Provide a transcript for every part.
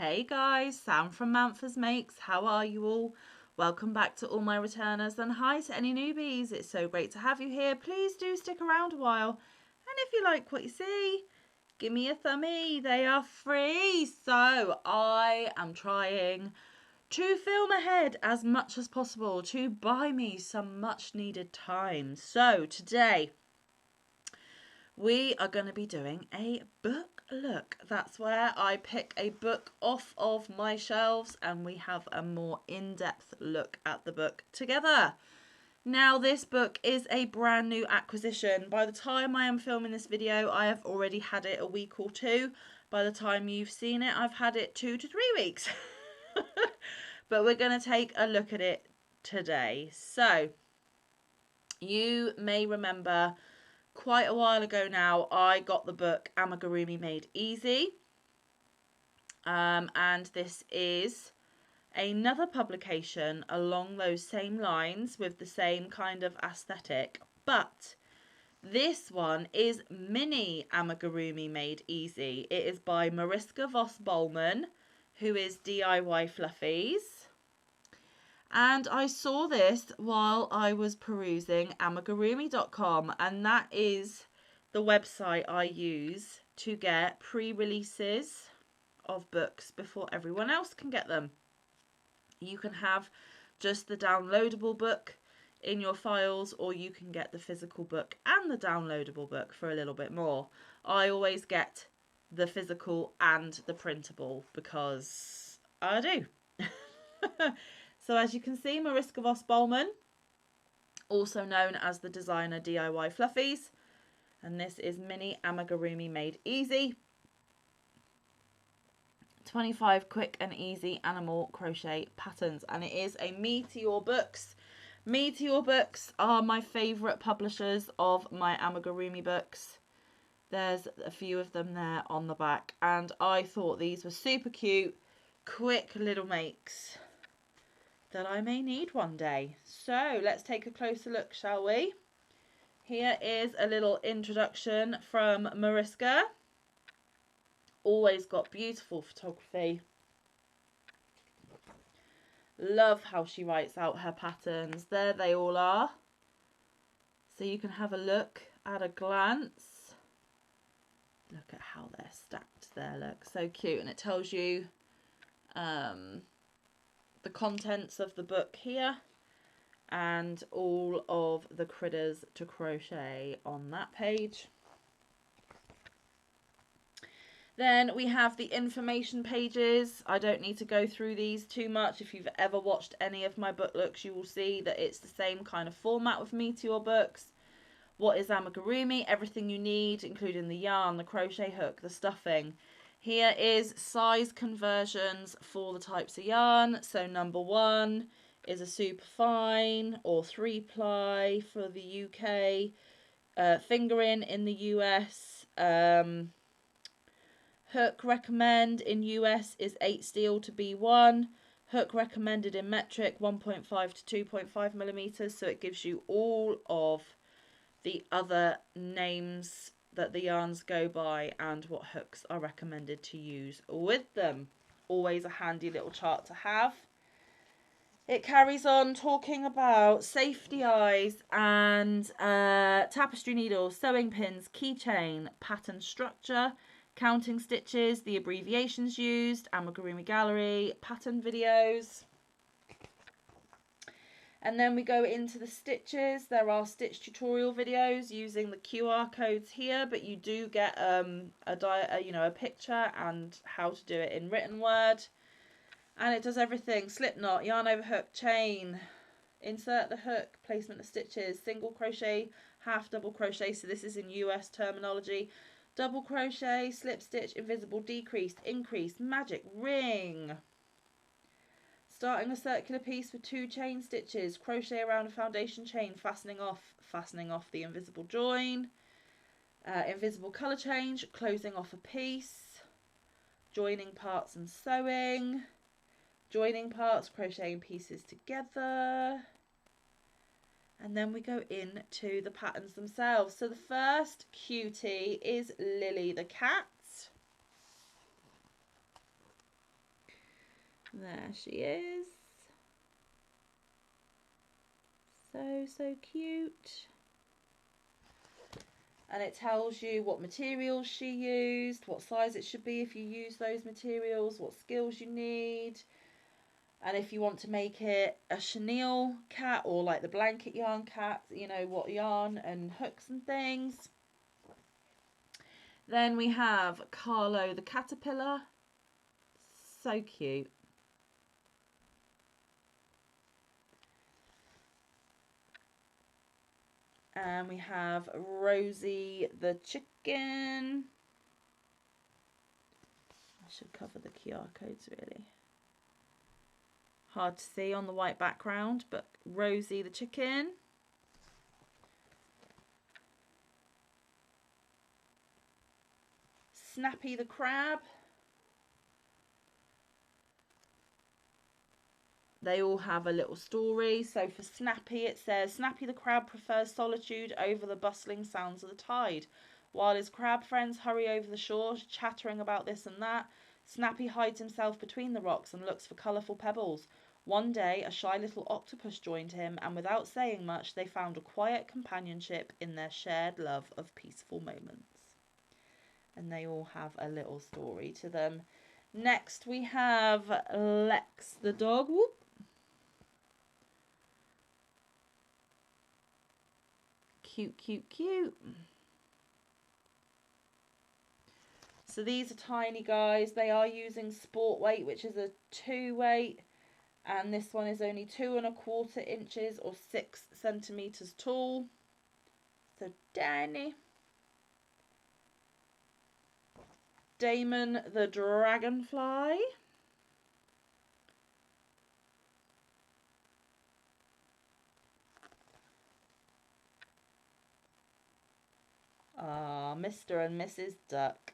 Hey guys, Sam from Manfa's Makes. How are you all? Welcome back to all my returners, and hi to any newbies. It's so great to have you here. Please do stick around a while. And if you like what you see, give me a thumbie. They are free. So I am trying to film ahead as much as possible to buy me some much needed time. So today we are going to be doing a book look. That's where I pick a book off of my shelves and we have a more in-depth look at the book together. Now, this book is a brand new acquisition. By the time I am filming this video, I have already had it a week or two. By the time you've seen it, I've had it 2 to 3 weeks. But we're going to take a look at it today. So, you may remember quite a while ago now, I got the book Amigurumi Made Easy. And this is another publication along those same lines with the same kind of aesthetic. But this one is Mini Amigurumi Made Easy. It is by Mariska Vos-Bollmann, who is DIY Fluffies. And I saw this while I was perusing amigurumi.com, and that is the website I use to get pre-releases of books before everyone else can get them. You can have just the downloadable book in your files, or you can get the physical book and the downloadable book for a little bit more. I always get the physical and the printable because I do. So as you can see, Mariska Vos-Bollmann, also known as the designer DIY Fluffies, and this is Mini Amigurumi Made Easy. 25 quick and easy animal crochet patterns, and it is a Meteor Books. Meteor Books are my favourite publishers of my amigurumi books. There's a few of them there on the back, and I thought these were super cute, quick little makes that I may need one day. So let's take a closer look, shall we? Here is a little introduction from Mariska. Always got beautiful photography. Love how she writes out her patterns. There they all are. So you can have a look at a glance. Look at how they're stacked there. Look, so cute. And it tells you the contents of the book here and all of the critters to crochet on that page. Then we have the information pages. I don't need to go through these too much. If you've ever watched any of my book looks, you will see that it's the same kind of format with Meteor Books. What is amigurumi? Everything you need, including the yarn, the crochet hook, the stuffing. Here is size conversions for the types of yarn. So number 1 is a super fine or 3-ply for the UK. Fingering in the US. Hook recommend in US is 8 steel to B1. Hook recommended in metric 1.5 to 2.5 millimeters. So it gives you all of the other names that the yarns go by and what hooks are recommended to use with them. Always a handy little chart to have. It carries on talking about safety eyes and tapestry needles, sewing pins, keychain, pattern structure, counting stitches, the abbreviations used, amigurumi gallery, pattern videos. And then we go into the stitches. There are stitch tutorial videos using the QR codes here, but you do get a picture and how to do it in written word. And it does everything: slip knot, yarn over hook, chain, insert the hook, placement of stitches, single crochet, half double crochet. So this is in US terminology. Double crochet, slip stitch, invisible, decreased, increased, magic, ring. Starting a circular piece with 2 chain stitches, crochet around a foundation chain, fastening off the invisible join, invisible colour change, closing off a piece, joining parts and sewing, joining parts, crocheting pieces together, and then we go into the patterns themselves. So the first cutie is Lily the cat. There she is. So cute. And it tells you what materials she used, what size it should be if you use those materials, what skills you need. And if you want to make it a chenille cat or like the blanket yarn cat, you know, what yarn and hooks and things. Then we have Carlo the caterpillar. So cute. And we have Rosie the chicken. I should cover the QR codes really. Hard to see on the white background, but Rosie the chicken. Snappy the crab. They all have a little story. So for Snappy, it says, Snappy the crab prefers solitude over the bustling sounds of the tide. While his crab friends hurry over the shore, chattering about this and that, Snappy hides himself between the rocks and looks for colourful pebbles. One day, a shy little octopus joined him, and without saying much, they found a quiet companionship in their shared love of peaceful moments. And they all have a little story to them. Next, we have Lex the dog. Whoop. Cute, cute, cute. So these are tiny guys. They are using sport weight, which is a 2 weight. And this one is only 2 1/4 inches or 6 centimeters tall. So tiny. Damon the dragonfly. Ah, Mr. and Mrs. Duck.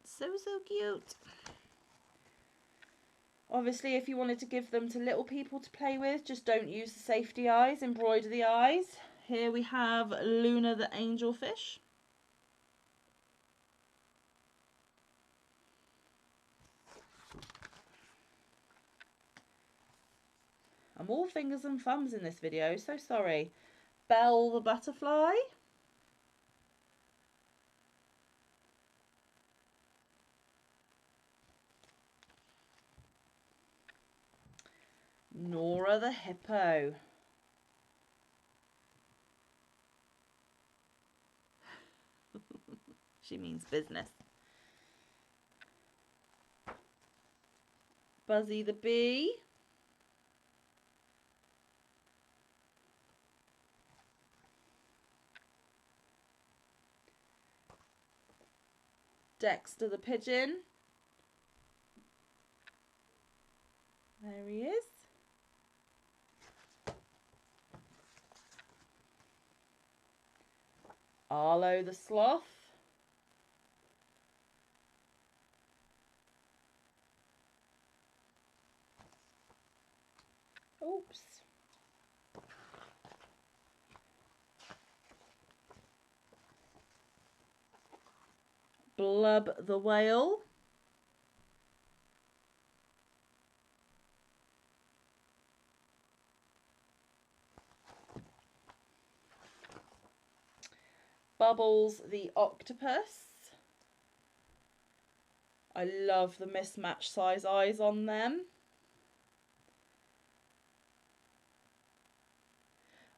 So cute. Obviously, if you wanted to give them to little people to play with, just don't use the safety eyes, embroider the eyes. Here we have Luna the angelfish. I'm all fingers and thumbs in this video, so sorry. Belle the butterfly. Nora the hippo. She means business. Buzzy the bee. Dexter the pigeon. There he is. Arlo the sloth. Oops. Blub the whale. Bubbles the octopus. I love the mismatched size eyes on them.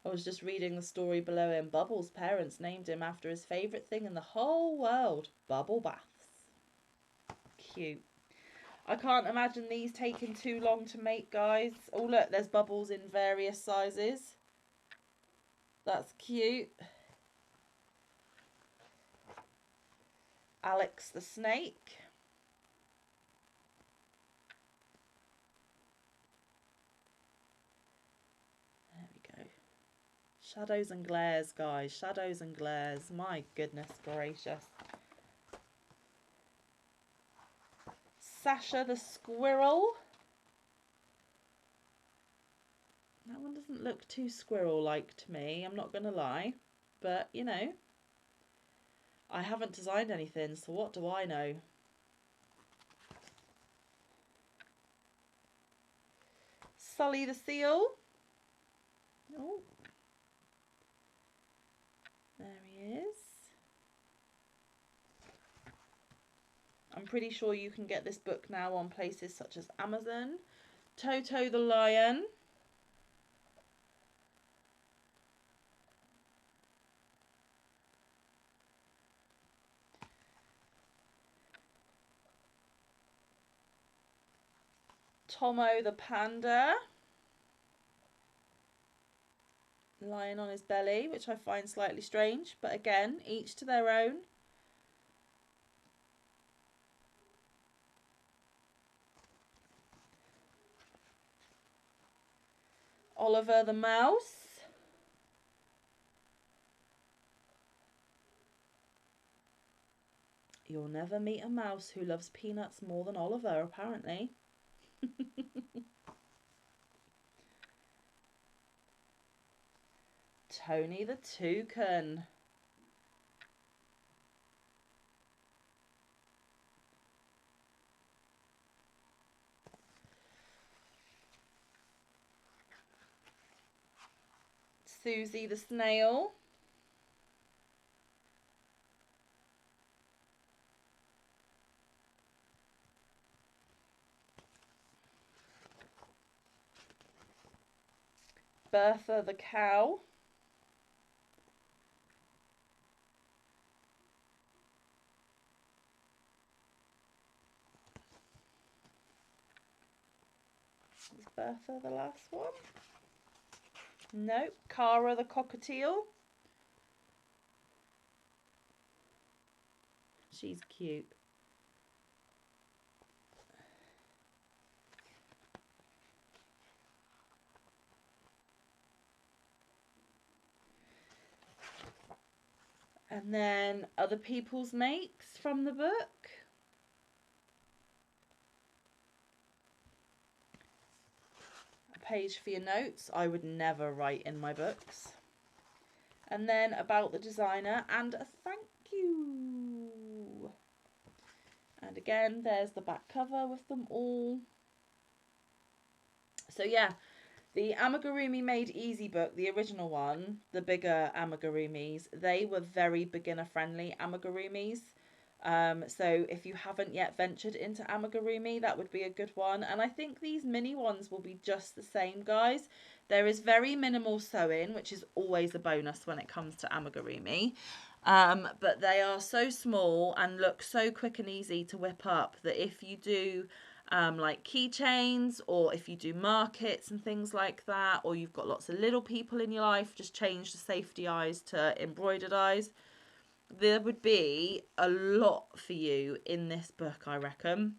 I was just reading the story below him. Bubbles' parents named him after his favourite thing in the whole world, bubble baths. Cute. I can't imagine these taking too long to make, guys. Oh, look, there's Bubbles in various sizes. That's cute. Alex the snake. There we go. Shadows and glares, guys. Shadows and glares. My goodness gracious. Sasha the squirrel. That one doesn't look too squirrel-like to me, I'm not going to lie. But, you know. I haven't designed anything, so what do I know? Sully the seal. Oh, there he is. I'm pretty sure you can get this book now on places such as Amazon. Toto the lion. Tomo the panda. Lying on his belly, which I find slightly strange, but again, each to their own. Oliver the mouse. You'll never meet a mouse who loves peanuts more than Oliver, apparently. Tony the toucan. Susie the snail. Bertha the cow. Is Bertha the last one? Nope. Cara the cockatiel. She's cute. And then other people's makes from the book. A page for your notes. I would never write in my books. And then about the designer and a thank you. And again, there's the back cover with them all. So yeah, the Amigurumi Made Easy book, the original one, the bigger amigurumis, they were very beginner friendly amigurumis. So if you haven't yet ventured into amigurumi, that would be a good one. And I think these mini ones will be just the same, guys. There is very minimal sewing, which is always a bonus when it comes to amigurumi. But they are so small and look so quick and easy to whip up that if you do like keychains, or if you do markets and things like that, or you've got lots of little people in your life, just change the safety eyes to embroidered eyes. There would be a lot for you in this book, I reckon.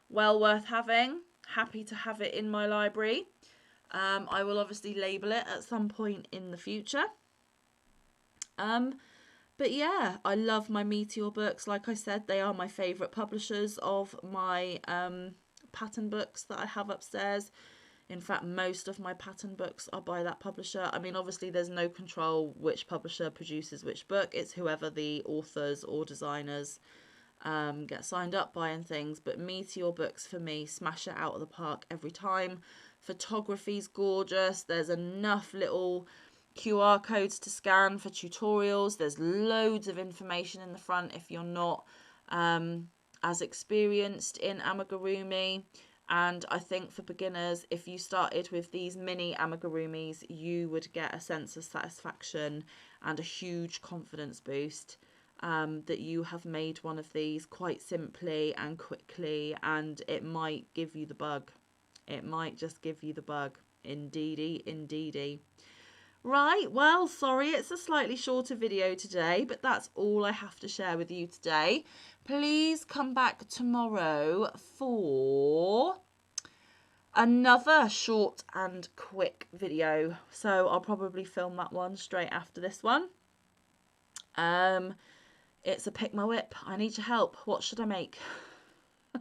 Well worth having. Happy to have it in my library. I will obviously label it at some point in the future. But yeah, I love my Meteor books. Like I said, they are my favourite publishers of my pattern books that I have upstairs. In fact, most of my pattern books are by that publisher. I mean, obviously, there's no control which publisher produces which book. It's whoever the authors or designers get signed up by and things. But Meteor books, for me, smash it out of the park every time. Photography's gorgeous. There's enough little QR codes to scan for tutorials. There's loads of information in the front if you're not as experienced in amigurumi. And I think for beginners, if you started with these mini amigurumis, you would get a sense of satisfaction and a huge confidence boost that you have made one of these quite simply and quickly, and it might give you the bug. It might just give you the bug. Indeedy, indeedy. Right, well, sorry, it's a slightly shorter video today, but that's all I have to share with you today. Please come back tomorrow for another short and quick video. So I'll probably film that one straight after this one. It's a pick my whip. I need your help. What should I make?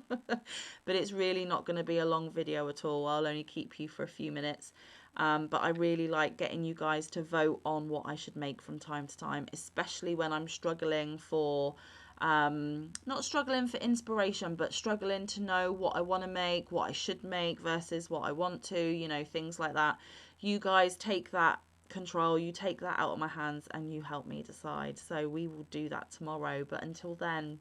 But it's really not going to be a long video at all. I'll only keep you for a few minutes. But I really like getting you guys to vote on what I should make from time to time, especially when I'm struggling for, not struggling for inspiration, but struggling to know what I want to make, what I should make versus what I want to, you know, things like that. You guys take that control, you take that out of my hands, and you help me decide. So we will do that tomorrow. But until then,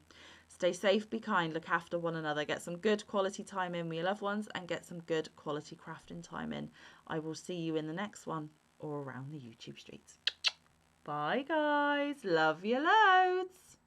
stay safe, be kind, look after one another, get some good quality time in with your loved ones, and get some good quality crafting time in. I will see you in the next one or around the YouTube streets. Bye, guys. Love you loads.